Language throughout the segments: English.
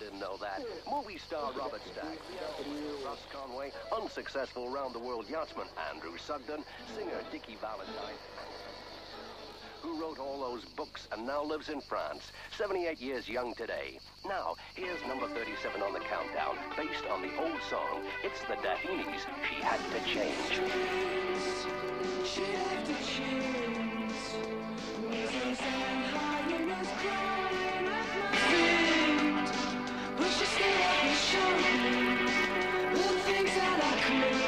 didn't know that. Movie star Robert Stack, Russ Conway, unsuccessful round-the-world yachtsman Andrew Sugden, singer Dickie Valentine, who wrote all those books and now lives in France, 78 years young today. Now, here's number 37 on the countdown, based on the old song. It's the Dahinis, She Had to Change. She had to change. Whistles and hyenas crying at my feet. But she still had to show me the things that I couldn't.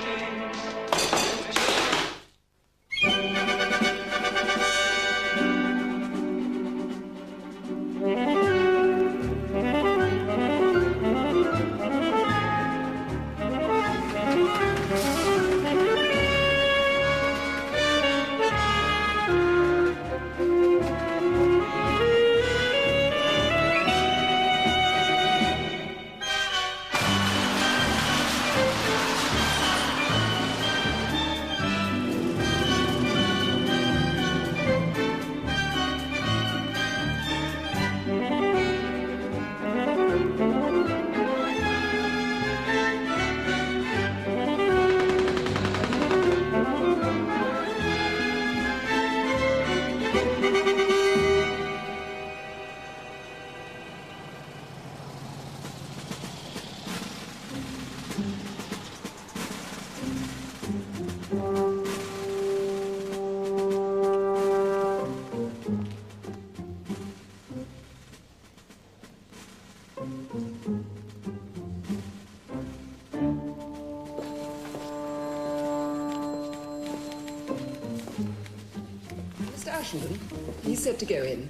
Mr. Ashenden, he's set to go in.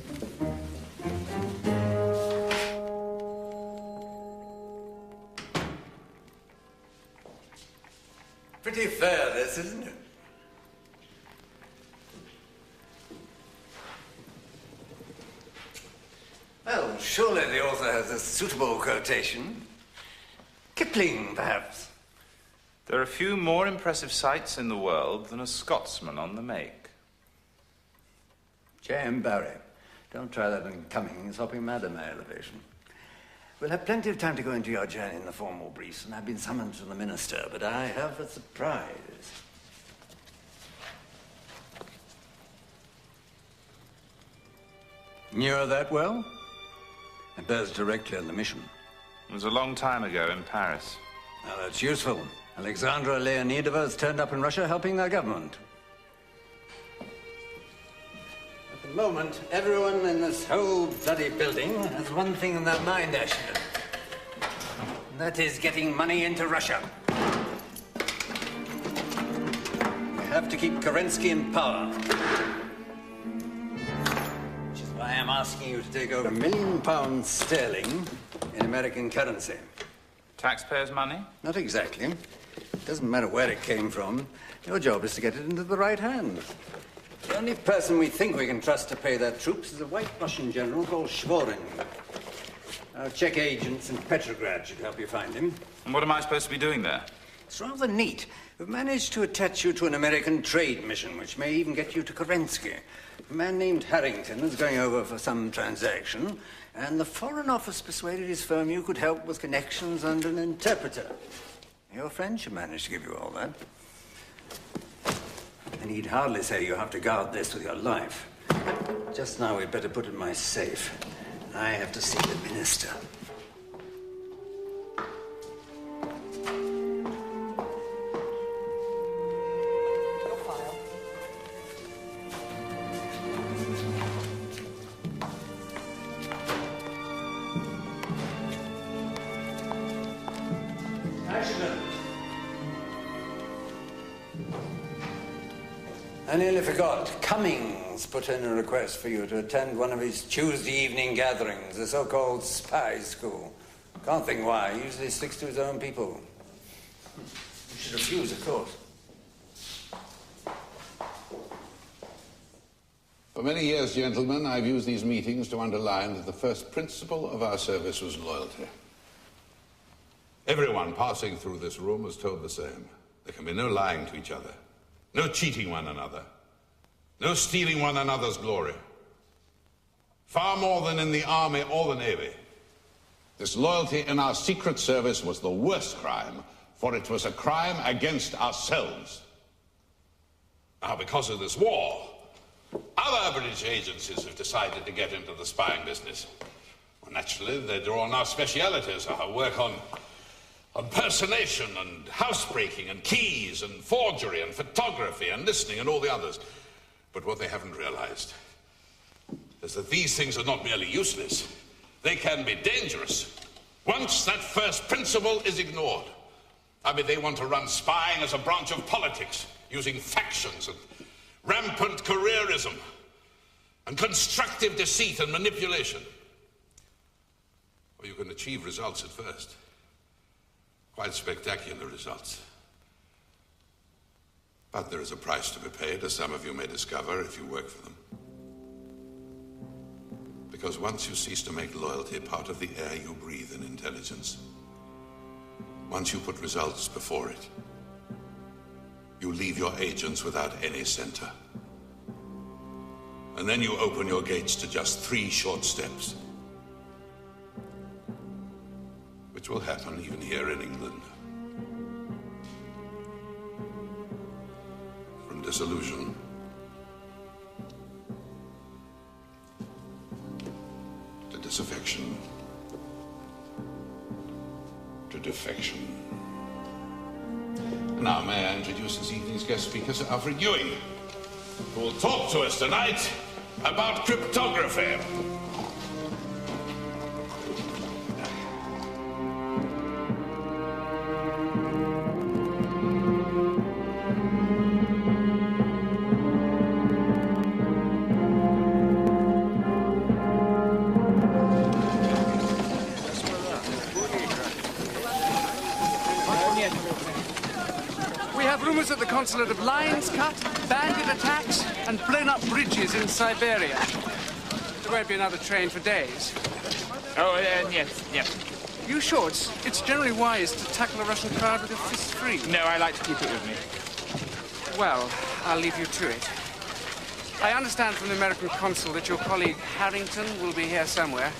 Pretty fair, this, isn't it? Well, surely the author has a suitable quotation. Kipling, perhaps. There are few more impressive sights in the world than a Scotsman on the make. J.M. Barrie. Don't try that in Cumming. It's hopping mad at my elevation. We'll have plenty of time to go into your journey in the formal briefs, and I've been summoned to the minister, but I have a surprise. Knew her that well? It bears directly on the mission. It was a long time ago in Paris. Now, that's useful. Alexandra Leonidova has turned up in Russia helping their government. At the moment, everyone in this whole bloody building has one thing in their mind, Ashenden. And that is getting money into Russia. We have to keep Kerensky in power. Which is why I'm asking you to take over £1 million sterling in American currency. Taxpayers' money? Not exactly. It doesn't matter where it came from. Your job is to get it into the right hands. The only person we think we can trust to pay their troops is a white Russian general called Shvorin. Our Czech agents in Petrograd should help you find him. And what am I supposed to be doing there? It's rather neat. We've managed to attach you to an American trade mission, which may even get you to Kerensky. A man named Harrington is going over for some transaction, and the Foreign Office persuaded his firm you could help with connections and an interpreter. Your friend should manage to give you all that. And he'd hardly say you have to guard this with your life. Just now, we'd better put it in my safe. I have to see the minister. Your file. Ashenden. I nearly forgot. Cumming's put in a request for you to attend one of his Tuesday evening gatherings, the so-called spy school. Can't think why. He usually sticks to his own people. You should refuse, of course. For many years, gentlemen, I've used these meetings to underline that the first principle of our service was loyalty. Everyone passing through this room was told the same. There can be no lying to each other, no cheating one another, no stealing one another's glory. Far more than in the army or the navy, Disloyalty in our secret service was the worst crime, for it was a crime against ourselves. Now, because of this war, other British agencies have decided to get into the spying business. Well, naturally, they're drawn our specialities, our work on personation and housebreaking and keys and forgery and photography and listening and all the others. But what they haven't realized is that these things are not merely useless. They can be dangerous once that first principle is ignored. I mean, they want to run spying as a branch of politics, using factions and rampant careerism and constructive deceit and manipulation. Well, you can achieve results at first. Quite spectacular results. But there is a price to be paid, as some of you may discover if you work for them. Because once you cease to make loyalty part of the air you breathe in intelligence, once you put results before it, you leave your agents without any center. And then you open your gates to just 3 short steps. Which will happen even here in England. From disillusion to disaffection to defection. Now, may I introduce this evening's guest speaker, Sir Alfred Ewing, who will talk to us tonight about cryptography. At the consulate of lines cut, bandit attacks, and blown up bridges in Siberia. There won't be another train for days. Oh, yes. You sure it's generally wise to tackle a Russian crowd with your fists free? No, I like to keep it with me. Well, I'll leave you to it. I understand from the American consul that your colleague Harrington will be here somewhere.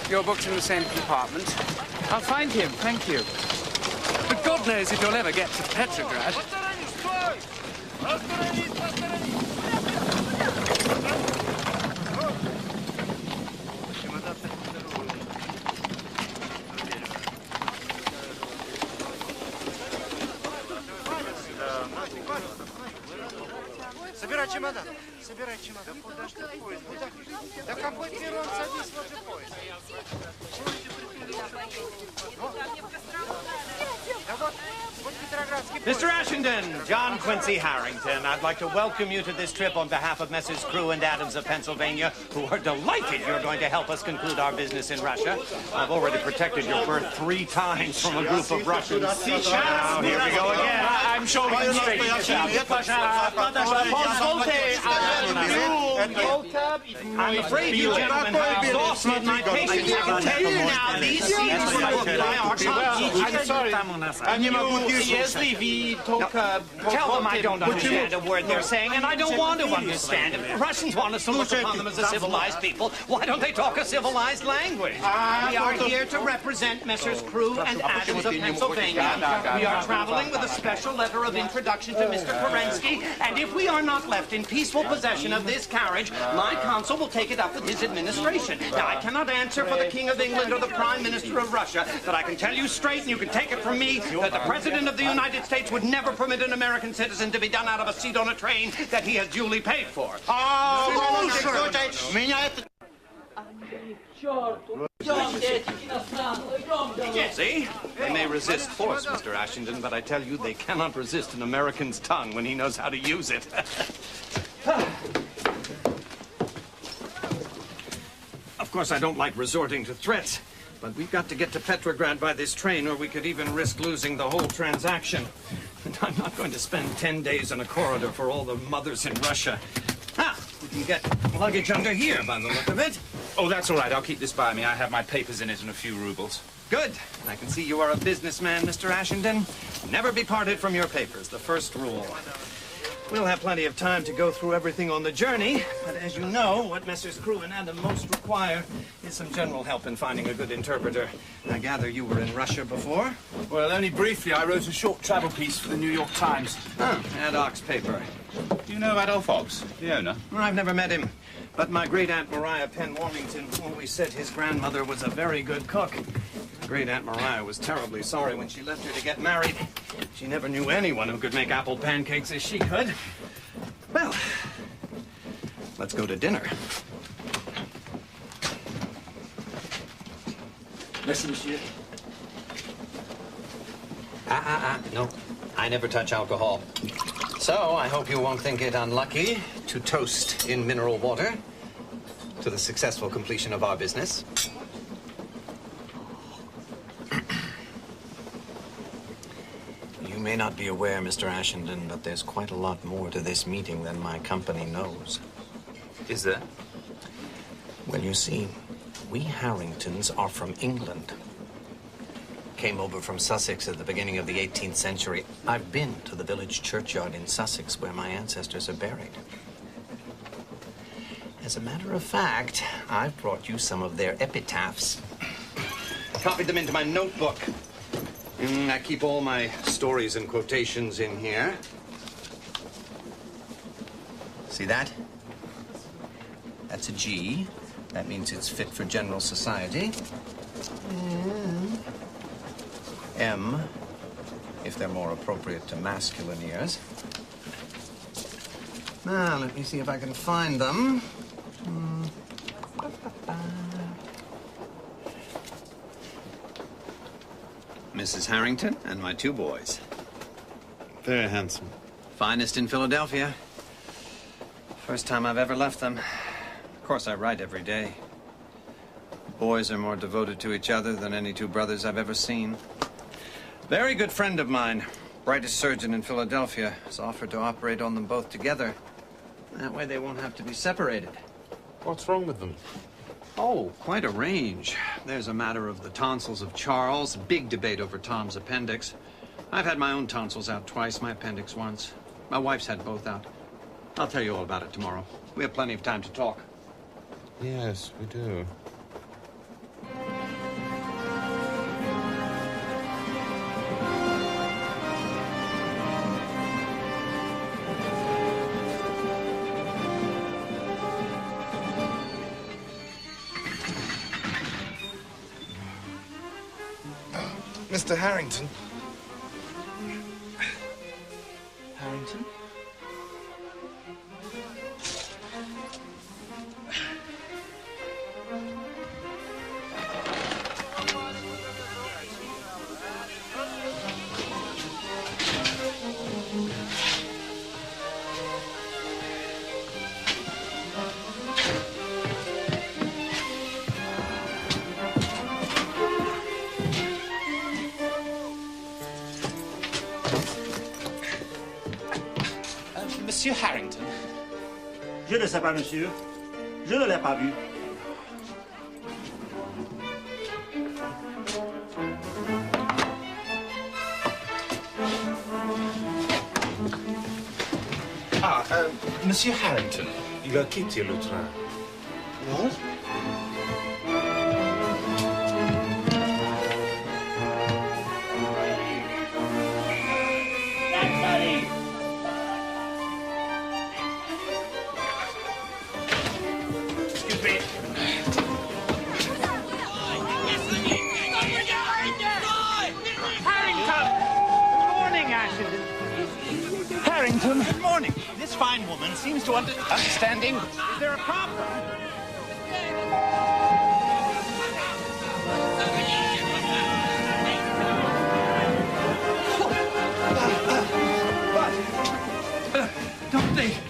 You're booked in the same compartment. I'll find him, thank you. But God knows if you'll ever get to Petrograd. Собирай чемодан. Куда ж ты поезд? Да какой перрон, садись в этот поезд. Mr. Ashenden, John Quincy Harrington, I'd like to welcome you to this trip on behalf of Messrs. Crew and Adams of Pennsylvania, who are delighted you're going to help us conclude our business in Russia. I've already protected your birth 3 times from a group of Russians. Now, here we go again. I'm showing you straight. I'm afraid you gentlemen have exhausted my patience. I can tell you now, these scenes will apply our I'm sorry. Tell them I don't understand a word they're saying, and I don't want to understand it. Russians want us to look upon them as a civilized people. Why don't they talk a civilized language? We are here to represent Messrs. Crew and Adams of Pennsylvania. We are traveling with a special letter of introduction to Mr. Kerensky, and if we are not left in peaceful possession of this carriage, my consul will take it up with his administration. Now, I cannot answer for the King of England or the Prime Minister of Russia, but I can tell you straight, and you can take it from me, that the President of the United States would never permit an American citizen to be done out of a seat on a train that he has duly paid for. See? They may resist force, Mr. Ashenden, but I tell you, they cannot resist an American's tongue when he knows how to use it. Of course, I don't like resorting to threats, but we've got to get to Petrograd by this train, or we could even risk losing the whole transaction. And I'm not going to spend 10 days in a corridor for all the mothers in Russia. We can get luggage under here, by the look of it. Oh, that's all right. I'll keep this by me. I have my papers in it and a few rubles. Good. I can see you are a businessman, Mr. Ashenden. Never be parted from your papers, the first rule. We'll have plenty of time to go through everything on the journey, but as you know, what Messrs. Crewe and Adam most require is some general help in finding a good interpreter. I gather you were in Russia before? Well, only briefly. I wrote a short travel piece for the New York Times. Oh, Ad Hoc paper. Do you know Adolf Ox, the owner? Well, I've never met him, but my great-aunt Maria Penn Warmington always said his grandmother was a very good cook. Great-aunt Maria was terribly sorry when she left her to get married. She never knew anyone who could make apple pancakes as she could. Well, let's go to dinner. Merci, monsieur. No. I never touch alcohol. So, I hope you won't think it unlucky to toast in mineral water to the successful completion of our business. You may not be aware, Mr. Ashenden, but there's quite a lot more to this meeting than my company knows. Is there? Well, you see, we Harringtons are from England. Came over from Sussex at the beginning of the 18th century. I've been to the village churchyard in Sussex where my ancestors are buried. As a matter of fact, I've brought you some of their epitaphs. Copied them into my notebook. I keep all my stories and quotations in here. See that? That's a G. That means it's fit for general society. M, if they're more appropriate to masculine ears. Now, let me see if I can find them. Mrs. Harrington and my two boys. Very handsome. Finest in Philadelphia. First time I've ever left them. Of course, I write every day. The boys are more devoted to each other than any two brothers I've ever seen. Very good friend of mine, brightest surgeon in Philadelphia, has offered to operate on them both together. That way they won't have to be separated. What's wrong with them? Oh, quite a range. There's a matter of the tonsils of Charles, big debate over Tom's appendix. I've had my own tonsils out twice, my appendix once. My wife's had both out. I'll tell you all about it tomorrow. We have plenty of time to talk. Yes, we do. Mr. Harrington. Harrington? Monsieur Harrington. Je ne sais pas, monsieur. Je ne l'ai pas vu. Monsieur Harrington, il a quitté le train. Non? Good morning. This fine woman seems to understand English. Is there a problem?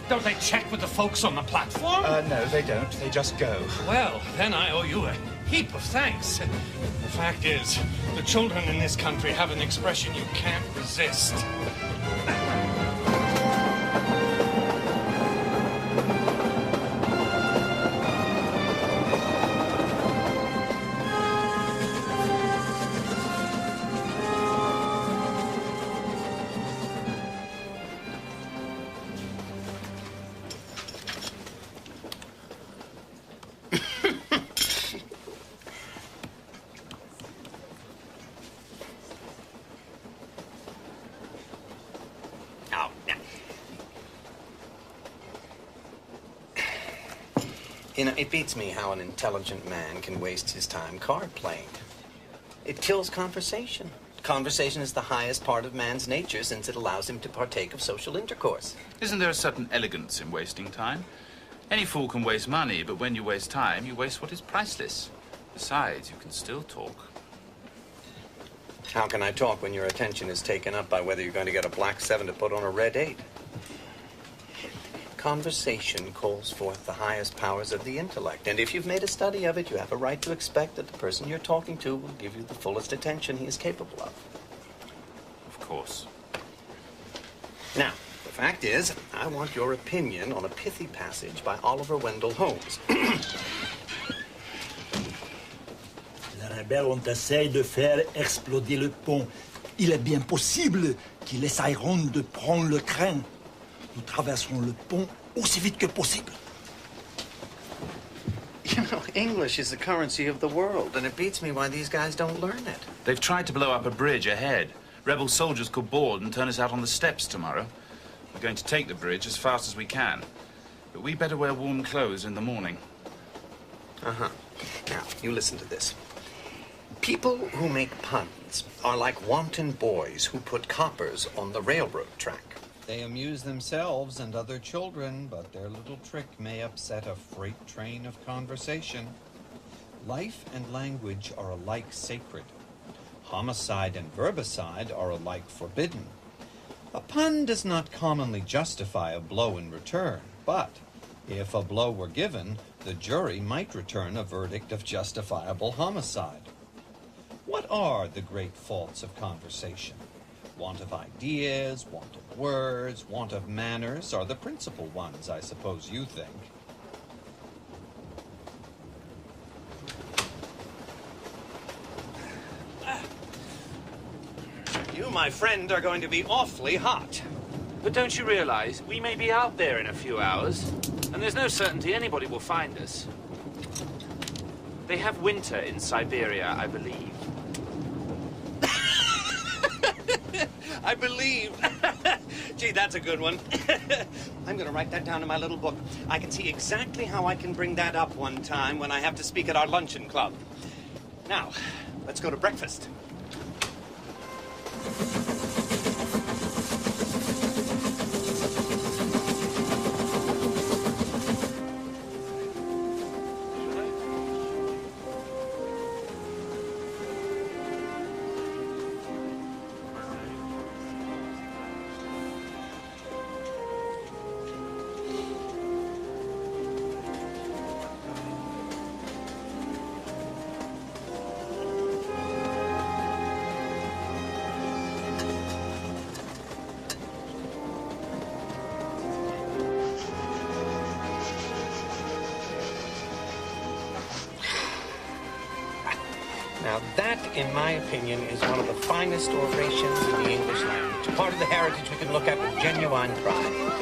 Don't they check with the folks on the platform? No, they don't. They just go. Well, then I owe you a heap of thanks. The fact is, the children in this country have an expression you can't resist. You know, it beats me how an intelligent man can waste his time card playing. It kills conversation. Conversation is the highest part of man's nature since it allows him to partake of social intercourse. Isn't there a certain elegance in wasting time? Any fool can waste money, but when you waste time, you waste what is priceless. Besides, you can still talk. How can I talk when your attention is taken up by whether you're going to get a black 7 to put on a red 8? Conversation calls forth the highest powers of the intellect, and if you've made a study of it, you have a right to expect that the person you're talking to will give you the fullest attention he is capable of. Of course. Now, the fact is, I want your opinion on a pithy passage by Oliver Wendell Holmes. Les rebelles ont essayé de faire exploser le pont. Il est bien possible qu'ils essayeront de prendre le train. Nous traverserons le pont aussi vite que possible. You know, English is the currency of the world, and it beats me why these guys don't learn it. They've tried to blow up a bridge ahead. Rebel soldiers could board and turn us out on the steps tomorrow. We're going to take the bridge as fast as we can. But we better wear warm clothes in the morning. Uh-huh. Now, you listen to this. People who make puns are like wanton boys who put coppers on the railroad track. They amuse themselves and other children, but their little trick may upset a freight train of conversation. Life and language are alike sacred. Homicide and verbicide are alike forbidden. A pun does not commonly justify a blow in return, but if a blow were given, the jury might return a verdict of justifiable homicide. What are the great faults of conversation? Want of ideas, want of words, want of manners are the principal ones, I suppose you think. You, my friend, are going to be awfully hot. But don't you realize we may be out there in a few hours, and there's no certainty anybody will find us. They have winter in Siberia, I believe. I believe. Gee, that's a good one. I'm going to write that down in my little book. I can see exactly how I can bring that up one time when I have to speak at our luncheon club. Now, let's go to breakfast. Now, that, in my opinion, is one of the finest orations in the English language. Part of the heritage we can look at with genuine pride.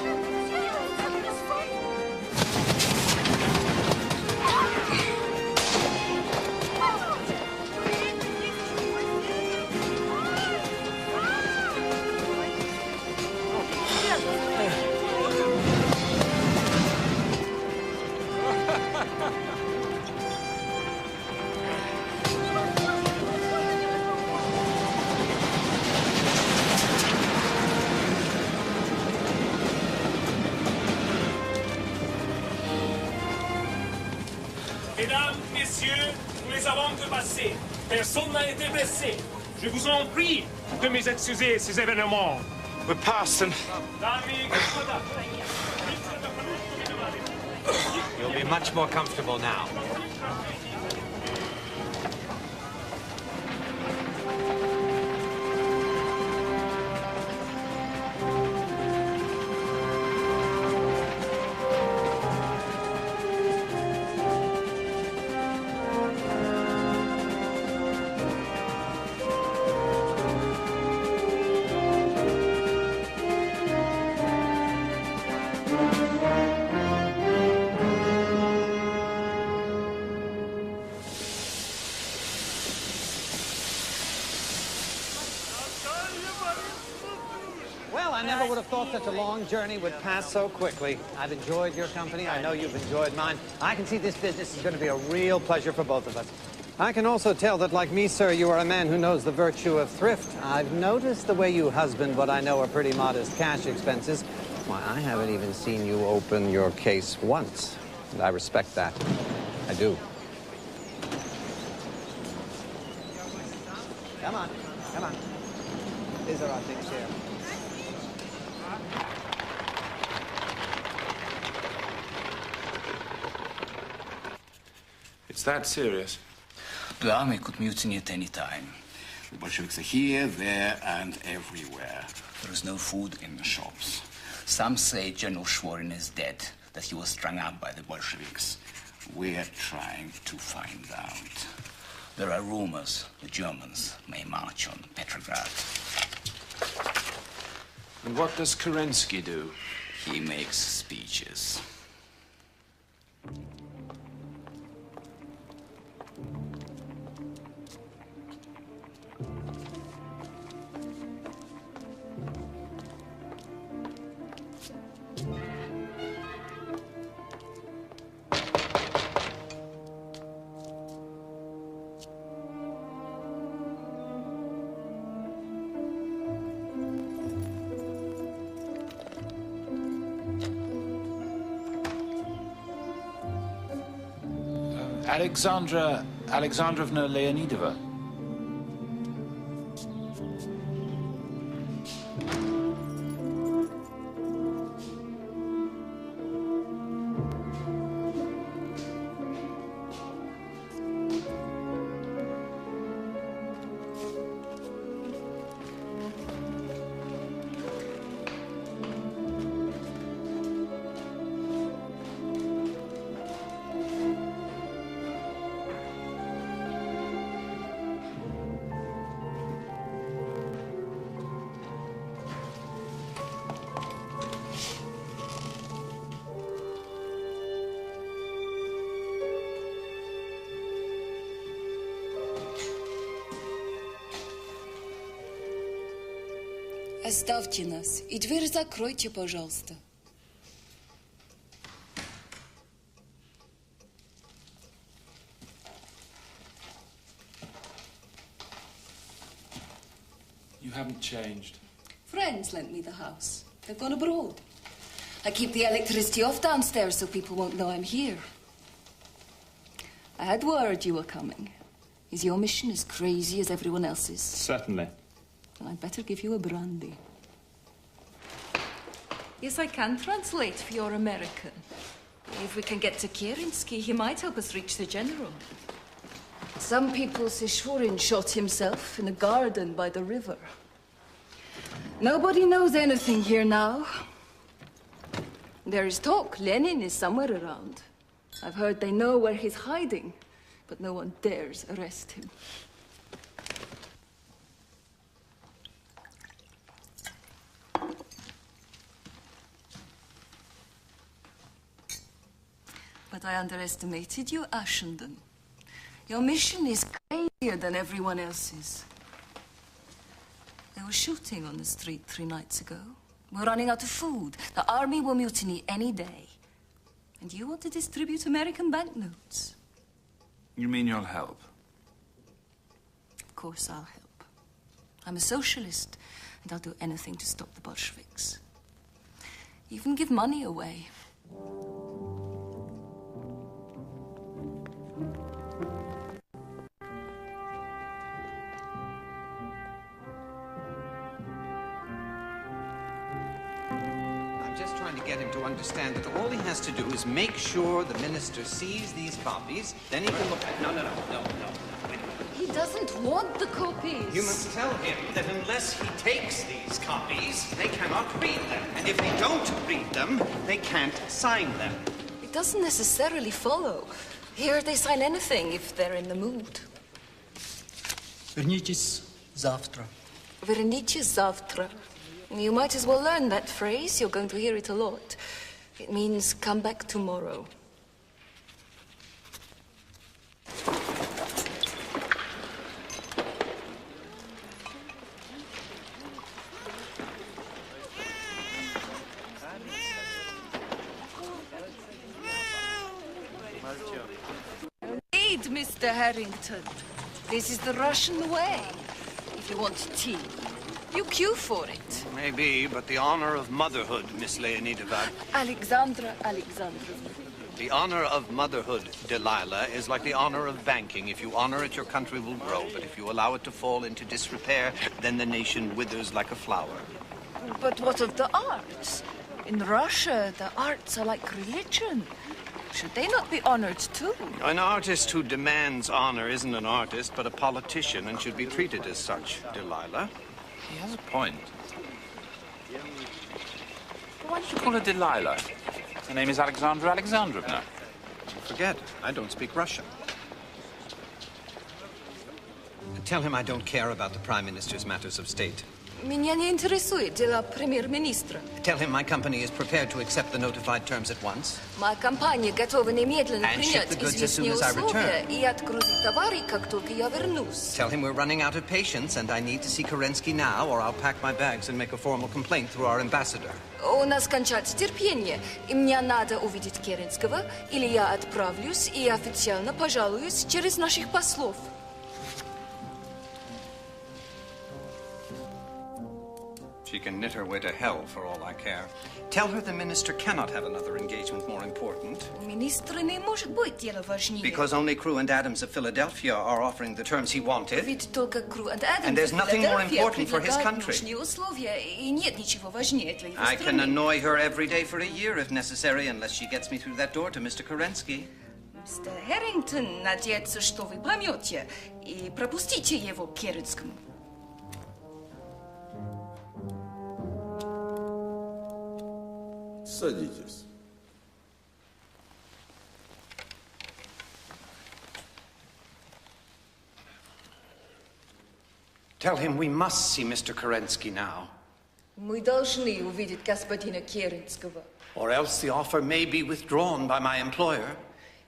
Mesdames, messieurs, nous les avons dépassés. Personne n'a été blessé. Je vous en prie de m'excuser ces événements. We're past and... You'll be much more comfortable now. would have thought such a long journey would pass so quickly. I've enjoyed your company. I know you've enjoyed mine. I can see this business is going to be a real pleasure for both of us. I can also tell that, like me, sir, you are a man who knows the virtue of thrift. I've noticed the way you husband what I know are pretty modest cash expenses. Why, I haven't even seen you open your case once. And I respect that. I do. Come on, come on. These are our things here. It's that serious? The army could mutiny at any time. The Bolsheviks are here, there, and everywhere. There is no food in the shops. Some say General Schwerin is dead, that he was strung up by the Bolsheviks. We're trying to find out. There are rumors the Germans may march on Petrograd. And what does Kerensky do? He makes speeches. Alexandra Alexandrovna Leonidova. Оставьте нас, и дверь закройте, пожалуйста. You haven't changed. Friends lent me the house. They've gone abroad. I keep the electricity off downstairs so people won't know I'm here. I had word you were coming. Is your mission as crazy as everyone else's? Certainly. Then I'd better give you a brandy. Yes, I can translate for your American. If we can get to Kerensky, he might help us reach the general. Some people say Schwerin shot himself in a garden by the river. Nobody knows anything here now. There is talk Lenin is somewhere around. I've heard they know where he's hiding, but no one dares arrest him. But I underestimated you, Ashenden. Your mission is crazier than everyone else's. There was shooting on the street 3 nights ago. We're running out of food. The army will mutiny any day. And you want to distribute American banknotes? You mean you'll help? Of course I'll help. I'm a socialist, and I'll do anything to stop the Bolsheviks. Even give money away. To get him to understand that all he has to do is make sure the minister sees these copies, then he can look at... No. He doesn't want the copies. You must tell him that unless he takes these copies, they cannot read them. And if they don't read them, they can't sign them. It doesn't necessarily follow. Here they sign anything if they're in the mood. Вернитесь завтра. Вернитесь завтра. You might as well learn that phrase. You're going to hear it a lot. It means come back tomorrow. Read, Mr. Harrington. This is the Russian way. If you want tea, you queue for it. Maybe, but the honor of motherhood, Miss Leonidova. Alexandra Alexandrovna. The honor of motherhood, Delilah, is like the honor of banking. If you honor it, your country will grow. But if you allow it to fall into disrepair, then the nation withers like a flower. But what of the arts? In Russia, the arts are like religion. Should they not be honored too? An artist who demands honor isn't an artist, but a politician, and should be treated as such, Delilah. He has a point. Why did you call her Delilah? Her name is Alexandra Alexandrovna. Forget, I don't speak Russian. Tell him I don't care about the Prime Minister's matters of state. Меня не интересует дела премьер-министра. Tell him my company is prepared to accept the notified terms at once. Моя компания готова немедленно And ship принять the goods as soon известные as I условия return. и отгрузить товары, как только я вернусь. Tell him we're running out of patience and I need to see Kerensky now, or I'll pack my bags and make a formal complaint through our ambassador. У нас кончается терпение, и мне надо увидеть Керенского, или я отправлюсь и официально пожалуюсь через наших послов. She can knit her way to hell for all I care. Tell her the minister cannot have another engagement more important. У министра не может быть дела важнее. Because only Crew and Adams of Philadelphia are offering the terms he wanted. Ведь только Crew and Adams And there's nothing more important for his предлагают country. нужные условия, и нет ничего важнее для его I can страны. annoy her every day for a year if necessary, unless she gets me through that door to Mr. Kerensky. Мистер Harrington надеется, что вы поймете и пропустите его к Керенскому. Садитесь. Tell him we must see Mr. Kerensky now, Мы должны увидеть господина Керенского. or else the offer may be withdrawn by my employer,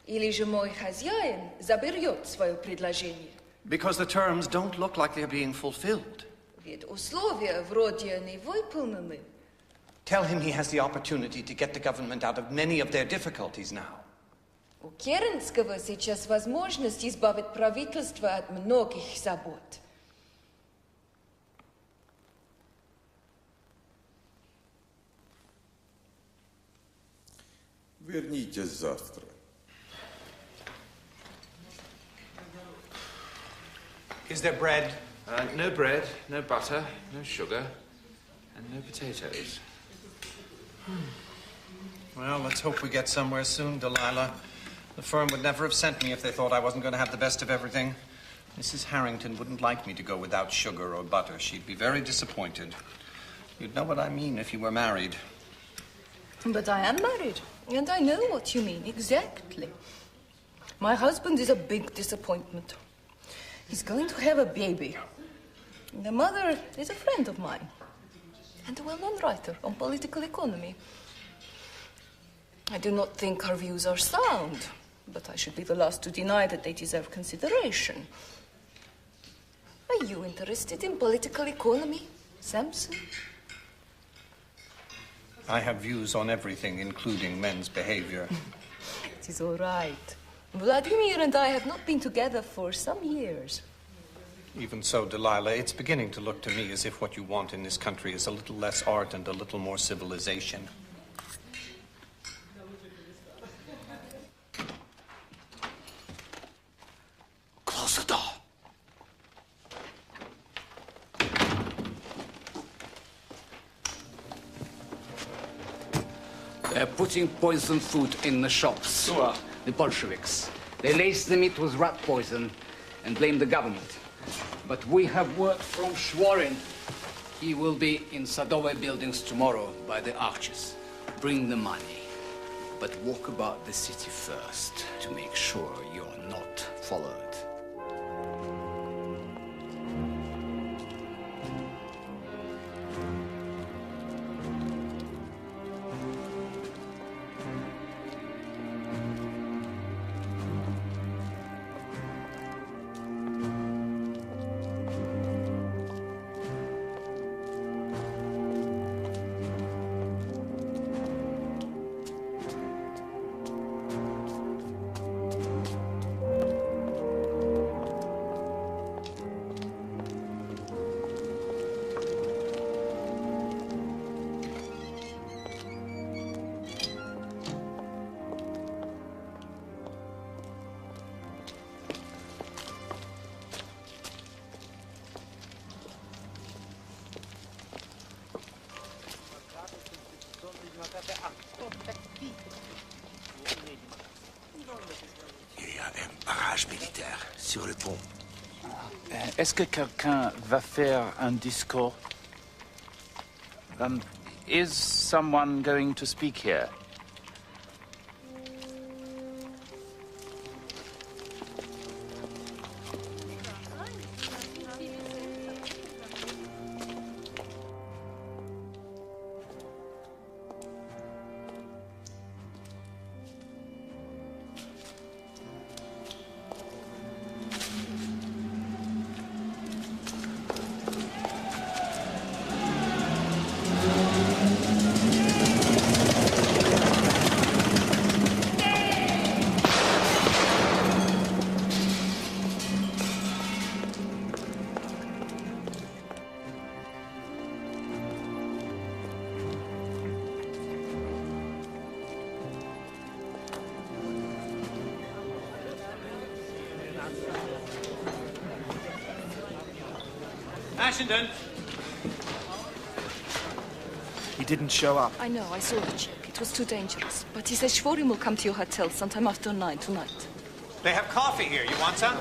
Или же мой хозяин заберет свое предложение. because the terms don't look like they're being fulfilled. Ведь условия вроде не выполнены. Tell him he has the opportunity to get the government out of many of their difficulties now. У Керенского сейчас возможность избавить правительство от многих забот. Вернитесь завтра. Is there bread? No bread, no butter, no sugar, and no potatoes. Well, let's hope we get somewhere soon, Delilah. The firm would never have sent me if they thought I wasn't going to have the best of everything. Mrs. Harrington wouldn't like me to go without sugar or butter. She'd be very disappointed. You'd know what I mean if you were married. But I am married, and I know what you mean exactly. My husband is a big disappointment. He's going to have a baby. The mother is a friend of mine, and a well-known writer on political economy. I do not think her views are sound, but I should be the last to deny that they deserve consideration. Are you interested in political economy, Samson? I have views on everything, including men's behavior. It is all right. Vladimir and I have not been together for some years. Even so, Delilah, it's beginning to look to me as if what you want in this country is a little less art and a little more civilization. Close the door. They're putting poisoned food in the shops. Who are? The Bolsheviks. They lace the meat with rat poison and blame the government. But we have word from Schwerin. He will be in Sadove buildings tomorrow by the arches. Bring the money. But walk about the city first to make sure you're not followed. Il y a un barrage militaire sur le pont. Est-ce que quelqu'un va faire un discours? Is someone going to speak here? Ashenden! He didn't show up. I know, I saw the check. It was too dangerous. But he says Shvorim will come to your hotel sometime after 9 tonight. They have coffee here. You want some?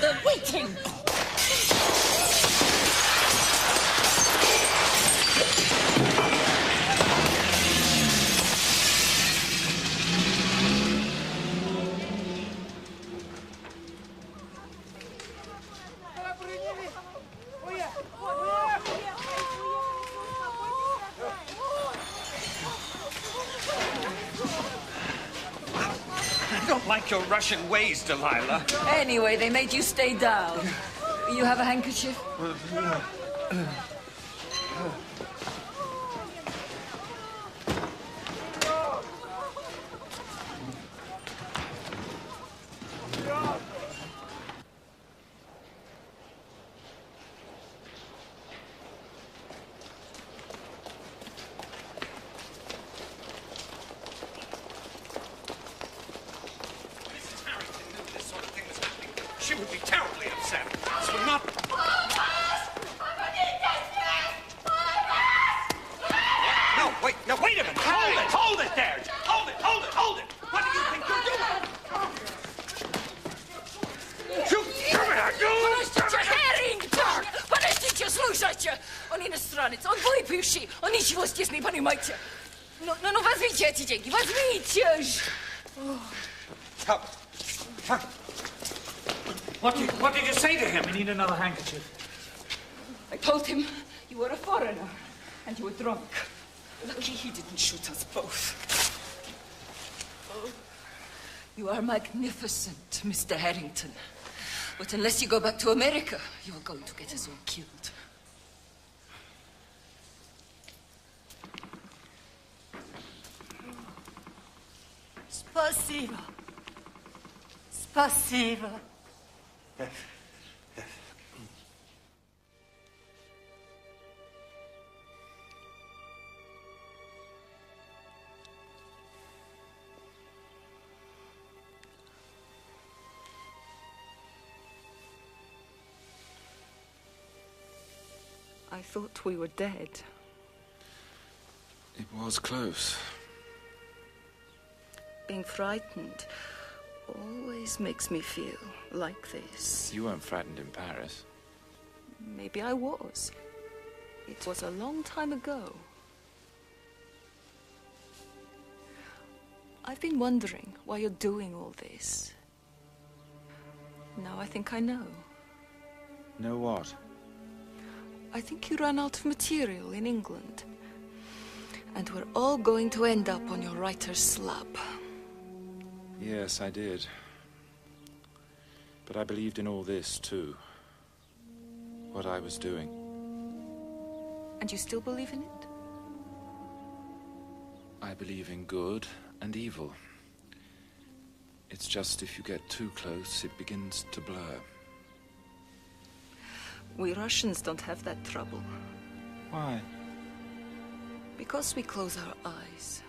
They're waiting! I don't like your Russian ways, Delilah. Anyway, they made you stay down. You have a handkerchief? She would be terribly upset. This would not... No, wait, no, wait a minute. Hold it there. Hold it. What do you think you're doing? Come here, Подождите, Harrington! Подождите, слушайте! Он иностранец, он выпивший, он ничего здесь не понимаете. Ну, возьмите эти деньги, возьмите ж! What did you say to him? We need another handkerchief. I told him you were a foreigner and you were drunk. Lucky he didn't shoot us both. You are magnificent, Mr. Harrington. But unless you go back to America, you are going to get us all killed. Спасибо. Спасибо. I thought we were dead. It was close. Being frightened always makes me feel like this. You weren't frightened in Paris. Maybe I was. It was a long time ago. I've been wondering why you're doing all this. Now I think I know. Know what? I think you ran out of material in England. And we're all going to end up on your writer's slab. Yes, I did. But I believed in all this, too. What I was doing. And you still believe in it? I believe in good and evil. It's just if you get too close, it begins to blur. We Russians don't have that trouble. Why? Because we close our eyes.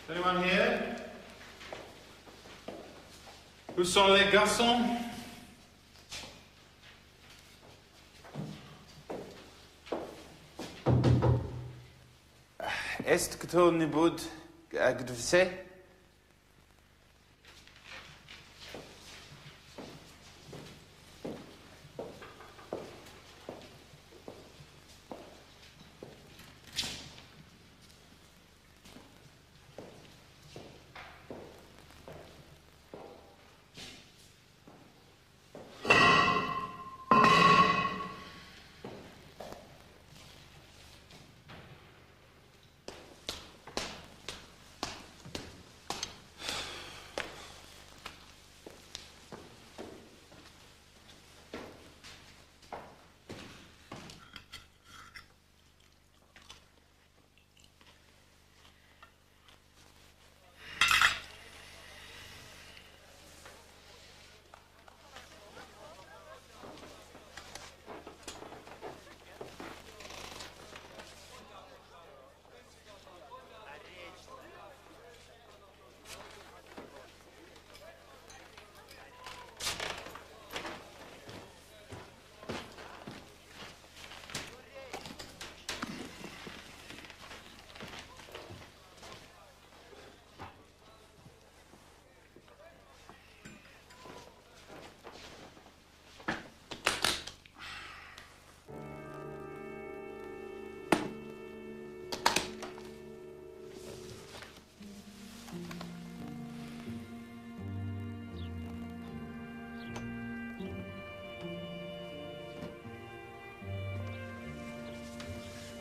Anyone here? Où sont les garçons? Est-ce que ton nibud agdvse?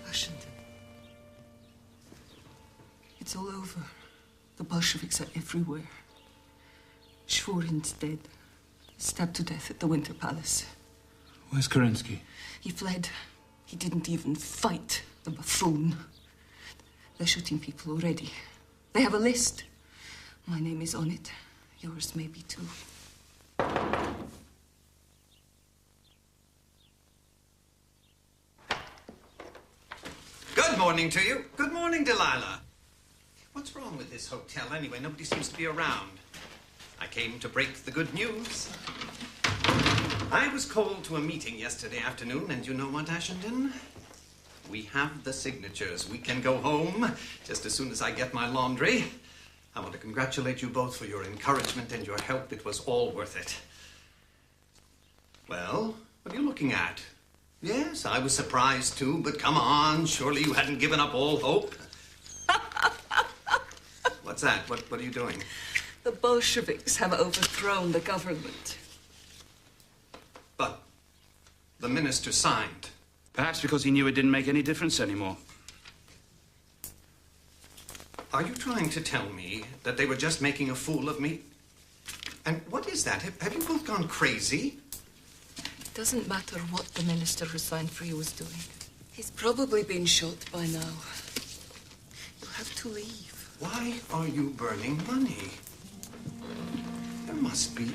Ashenden. It's all over. The Bolsheviks are everywhere. Shvorin's dead. Stabbed to death at the Winter Palace. Where's Kerensky? He fled. He didn't even fight, the buffoon. They're shooting people already. They have a list. My name is on it. Yours maybe too. Good morning to you. Good morning, Delilah. What's wrong with this hotel anyway? Nobody seems to be around. I came to break the good news. I was called to a meeting yesterday afternoon, and you know what, Ashenden? We have the signatures. We can go home just as soon as I get my laundry. I want to congratulate you both for your encouragement and your help. It was all worth it. Well, what are you looking at? Yes, I was surprised too, but come on. Surely you hadn't given up all hope. What's that? What are you doing? The Bolsheviks have overthrown the government. But the minister signed. Perhaps because he knew it didn't make any difference anymore. Are you trying to tell me that they were just making a fool of me? And what is that? Have you both gone crazy? It doesn't matter what the minister who signed for you was doing. He's probably been shot by now. to leave. Why are you burning money? There must be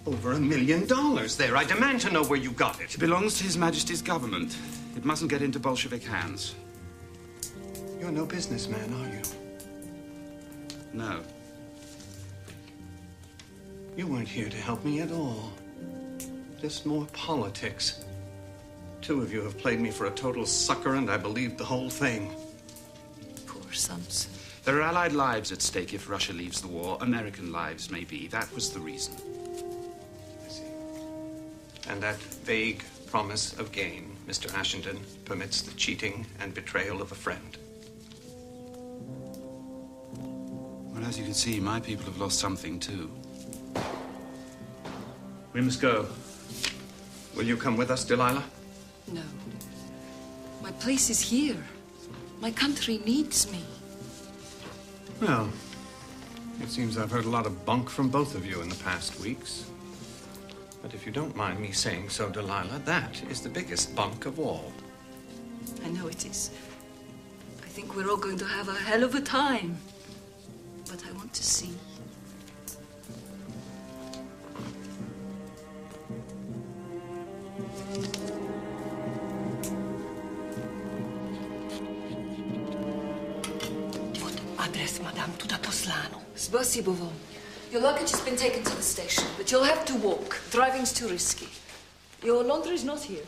over $1 million there. I demand to know where you got it. It belongs to His Majesty's government. It mustn't get into Bolshevik hands. You're no businessman, are you? No. You weren't here to help me at all. Just more politics. 2 of you have played me for a total sucker, and I believed the whole thing. Poor Samson. There are Allied lives at stake if Russia leaves the war. American lives, maybe. That was the reason. I see. And that vague promise of gain, Mr. Ashenden, permits the cheating and betrayal of a friend. Well, as you can see, my people have lost something, too. We must go. Will you come with us, Delilah? No. My place is here. My country needs me. Well, it seems I've heard a lot of bunk from both of you in the past weeks. But if you don't mind me saying so, Delilah, that is the biggest bunk of all. I know it is. I think we're all going to have a hell of a time. But I want to see. Adres, madame, tu da poslano. Spasibo vam. Your luggage has been taken to the station, but you'll have to walk. Driving's too risky. Your laundry's not here.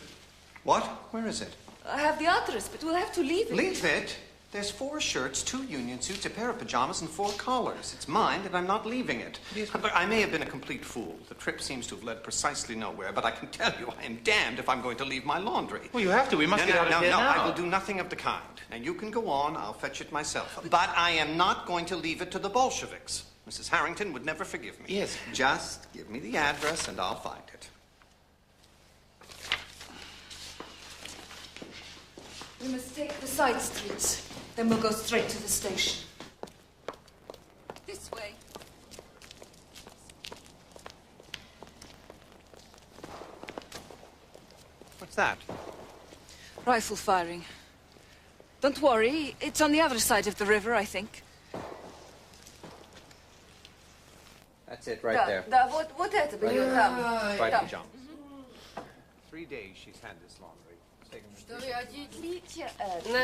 What? Where is it? I have the address, but we'll have to leave it. Leave it? There's 4 shirts, 2 union suits, a pair of pajamas, and 4 collars. It's mine, and I'm not leaving it. Look, I may have been a complete fool. The trip seems to have led precisely nowhere, but I can tell you I am damned if I'm going to leave my laundry. Well, you have to. We must get out of here now. I will do nothing of the kind. Now, you can go on. I'll fetch it myself. But I am not going to leave it to the Bolsheviks. Mrs. Harrington would never forgive me. Yes. Just give me the address, and I'll find it. We must take the side streets. Then we'll go straight to the station. This way. What's that? Rifle firing. Don't worry, it's on the other side of the river, I think. That's it right there. Вот это было там. Right pajamas. 3 days she's had this laundry.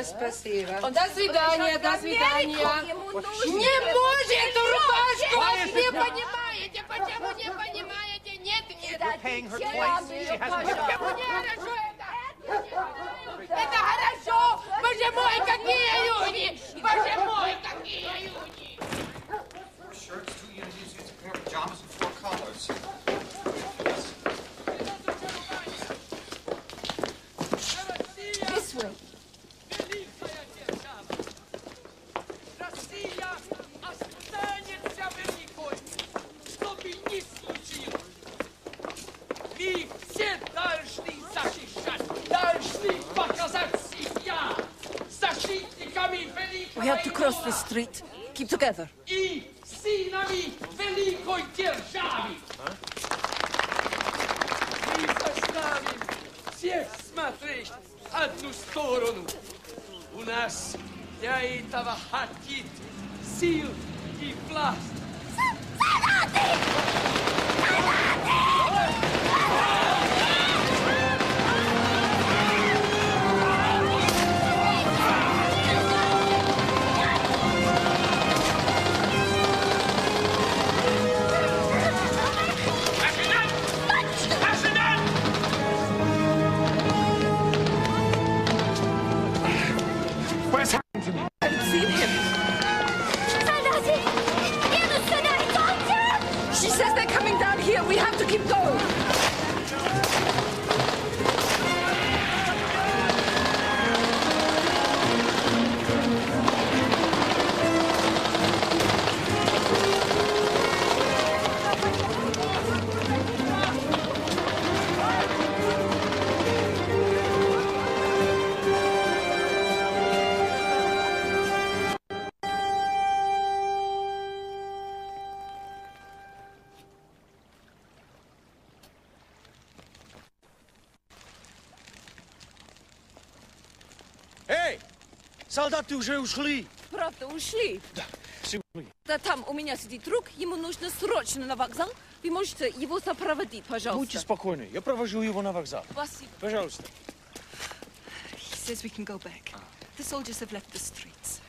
Спасибо. До свидания, до свидания. Не может рубашку, вы не понимаете, почему не понимаете? Нет, нет. Почему не хорошо это? Это хорошо. Боже мой, какие люди! Боже мой, какие люди! 4 shirts, 2 union suits, a pair of pajamas, and 4 collars. This way. We have to cross the street. Keep together. Всех смотреть одну сторону. У нас для этого хватит сил и власть. Where's Harrington? I haven't seen him. She says they're coming down here. We have to keep going. Солдаты уже ушли. Правда, ушли? Да, все ушли. Да там у меня сидит друг, ему нужно срочно на вокзал. Вы можете его сопроводить, пожалуйста? Будьте спокойны, я провожу его на вокзал. Спасибо. Пожалуйста. He says we can go back. The soldiers have left the streets.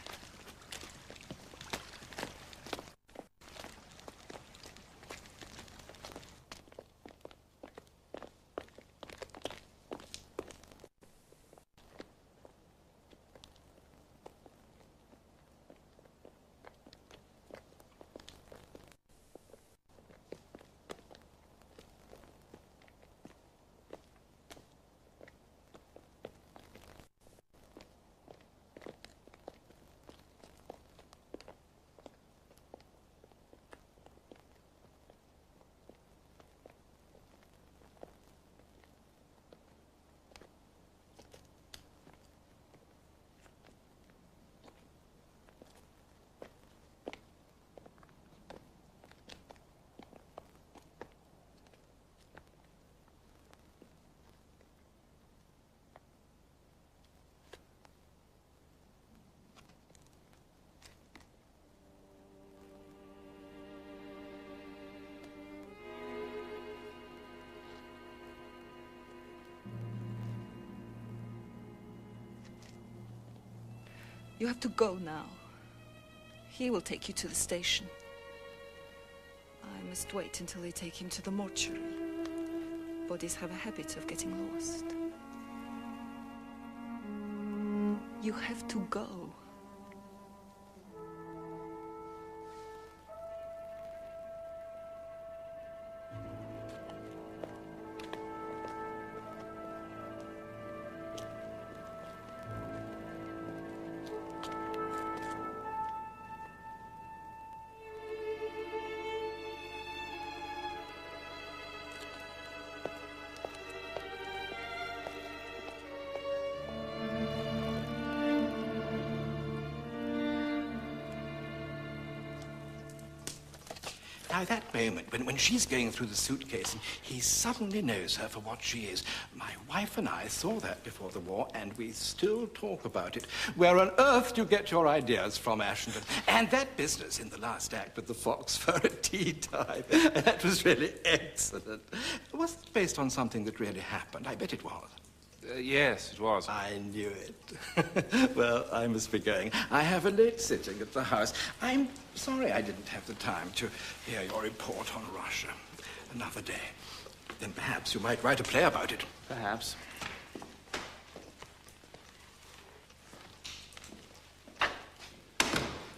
You have to go now. He will take you to the station. I must wait until they take him to the mortuary. Bodies have a habit of getting lost. You have to go. Now, that moment, when she's going through the suitcase and he suddenly knows her for what she is, my wife and I saw that before the war, and we still talk about it. Where on earth do you get your ideas from, Ashenden? And that business in the last act with the fox fur at tea time, that was really excellent. Was it based on something that really happened? I bet it was. Yes, it was. I knew it. Well, I must be going. I have a late sitting at the house. I'm sorry I didn't have the time to hear your report on Russia. Another day. Then perhaps you might write a play about it. Perhaps.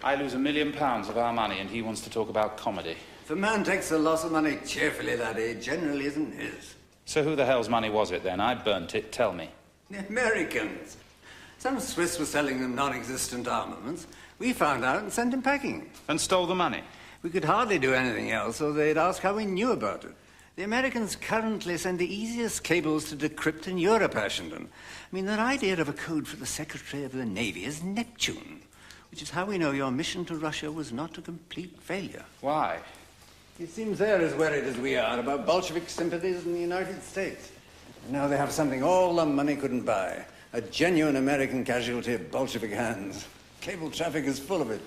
I lose £1 million of our money and he wants to talk about comedy. If a man takes a loss of money cheerfully, that it generally isn't his. So who the hell's money was it then? I burnt it, tell me. The Americans. Some Swiss were selling them non-existent armaments. We found out and sent him packing. And stole the money? We could hardly do anything else, or they'd ask how we knew about it. The Americans currently send the easiest cables to decrypt in Europe, Ashenden. I mean, their idea of a code for the Secretary of the Navy is Neptune, which is how we know your mission to Russia was not a complete failure. Why? It seems they're as worried as we are about Bolshevik sympathies in the United States. Now they have something all the money couldn't buy. A genuine American casualty of Bolshevik hands. Cable traffic is full of it.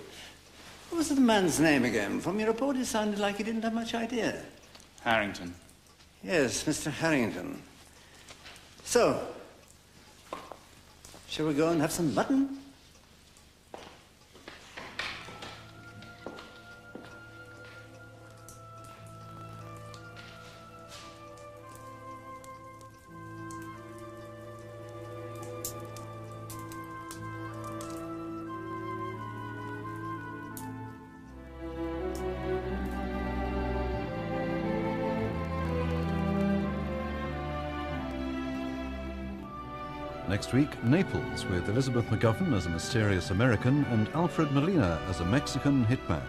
What was the man's name again? From your report, it sounded like he didn't have much idea. Harrington. Yes, Mr. Harrington. So, shall we go and have some mutton? Next week, Naples, with Elizabeth McGovern as a mysterious American and Alfred Molina as a Mexican hitman.